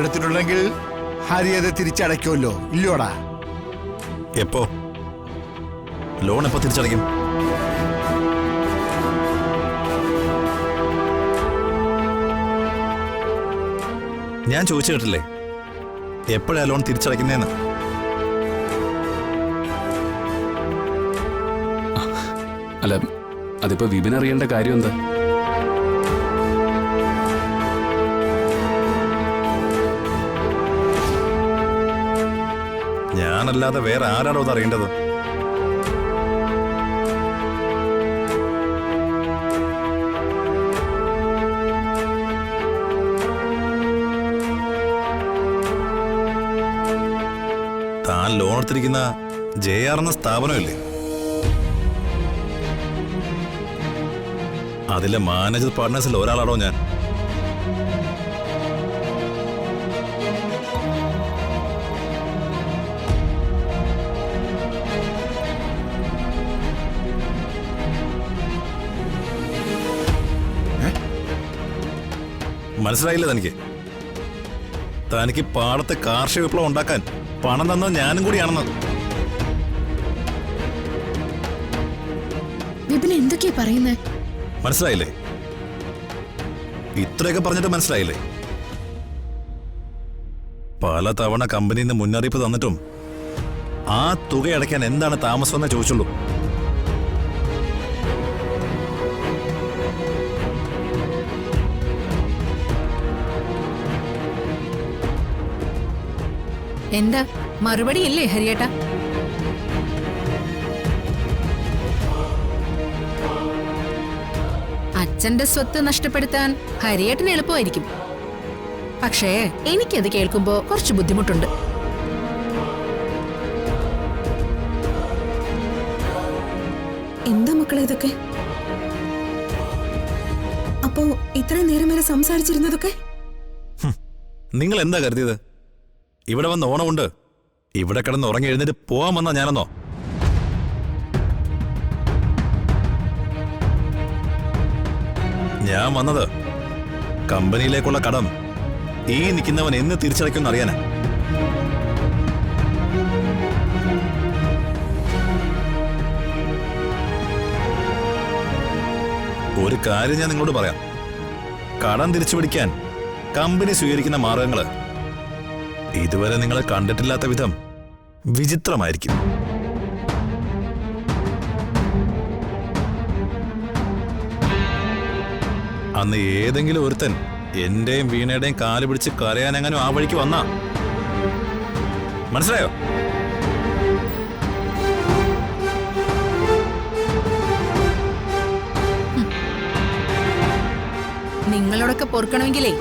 എടുത്തിട്ടുണ്ടെങ്കിൽ ഹരി അത് തിരിച്ചടയ്ക്കുമല്ലോ, ഇല്ലയോടാ? എപ്പോ? ലോൺ എപ്പോ തിരിച്ചടയ്ക്കും? ഞാൻ ചോദിച്ചു കേട്ടില്ലേ എപ്പോഴാ ലോൺ തിരിച്ചടയ്ക്കുന്നതെന്ന്? അല്ല, അതിപ്പോ വിപിൻ അറിയേണ്ട കാര്യം എന്താ? ഞാനല്ലാതെ വേറെ ആരാണോ അത് അറിയേണ്ടത്? താൻ ലോൺ എടുത്തിരിക്കുന്ന JR എന്ന സ്ഥാപനമില്ലേ, അതിലെ മാനേജർ പാർട്ട്നേഴ്സിൽ ഒരാളാണോ ഞാൻ? മനസ്സിലായില്ല തനിക്ക്? തനിക്ക് പാടത്തെ കാർഷിക വിപ്ലവം ഉണ്ടാക്കാൻ പണം തന്നത് ഞാനും കൂടിയാണെന്ന്. വിപിൻ എന്തൊക്കെയാ പറയുന്നേ? മനസ്സിലായില്ലേ? ഇത്രയൊക്കെ പറഞ്ഞിട്ട് മനസ്സിലായില്ലേ? പല തവണ കമ്പനിയിൽ നിന്ന് മുന്നറിയിപ്പ് തന്നിട്ടും ആ തുക അടയ്ക്കാൻ എന്താണ് താമസമെന്നേ ചോദിച്ചുള്ളൂ. എന്താ മറുപടി ഇല്ലേ ഹരിയേട്ടാ? അച്ഛന്റെ സ്വത്ത് നഷ്ടപ്പെടുത്താൻ ഹരിയേട്ടന് എളുപ്പമായിരിക്കും. പക്ഷേ എനിക്കത് കേൾക്കുമ്പോ കുറച്ച് ബുദ്ധിമുട്ടുണ്ട്. എന്താ മക്കളെ ഇതൊക്കെ? അപ്പോ ഇത്രയും നേരം വരെ സംസാരിച്ചിരുന്നതൊക്കെ? നിങ്ങൾ എന്താ കരുതിയത്? ഇവിടെ വന്ന് ഓണമുണ്ട്, ഇവിടെ കിടന്ന് ഉറങ്ങി എഴുന്നേറ്റ് പോവാൻ വന്നാ ഞാനെന്നോ? ഞാൻ വന്നത് കമ്പനിയിലേക്കുള്ള കടം ഈ നിൽക്കുന്നവൻ എന്ന് തിരിച്ചടയ്ക്കുമെന്ന് അറിയാനാ. ഒരു കാര്യം ഞാൻ നിങ്ങളോട് പറയാം. കടം തിരിച്ചു പിടിക്കാൻ കമ്പനി സ്വീകരിക്കുന്ന മാർഗങ്ങള് ഇതുവരെ നിങ്ങൾ കണ്ടിട്ടില്ലാത്ത വിധം വിചിത്രമായിരിക്കും. അന്ന് ഏതെങ്കിലും ഒരുത്തൻ എന്റെയും വീണയുടെയും കാല് പിടിച്ച് കരയാനെങ്ങാനും ആ വഴിക്ക് വന്നാ മനസ്സിലായോ? നിങ്ങളോടൊക്കെ പൊറുക്കണമെങ്കിലേ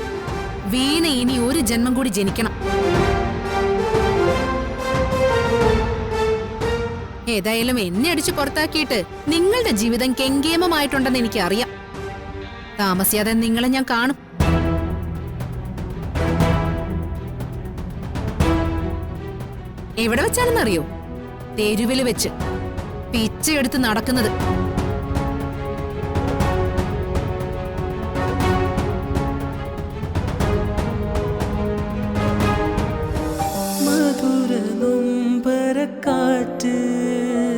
വീണ ഇനി ഒരു ജന്മം കൂടി ജനിക്കണം. ഏതായാലും എന്നെ അടിച്ചു പുറത്താക്കിയിട്ട് നിങ്ങളുടെ ജീവിതം കെങ്കേമമായിട്ടുണ്ടെന്ന് എനിക്ക് അറിയാം. താമസിയാതെ നിങ്ങളെ ഞാൻ കാണും. എവിടെ വെച്ചാണെന്നറിയോ? തെരുവില് വെച്ച് പിച്ചയെടുത്ത് നടക്കുന്നത്.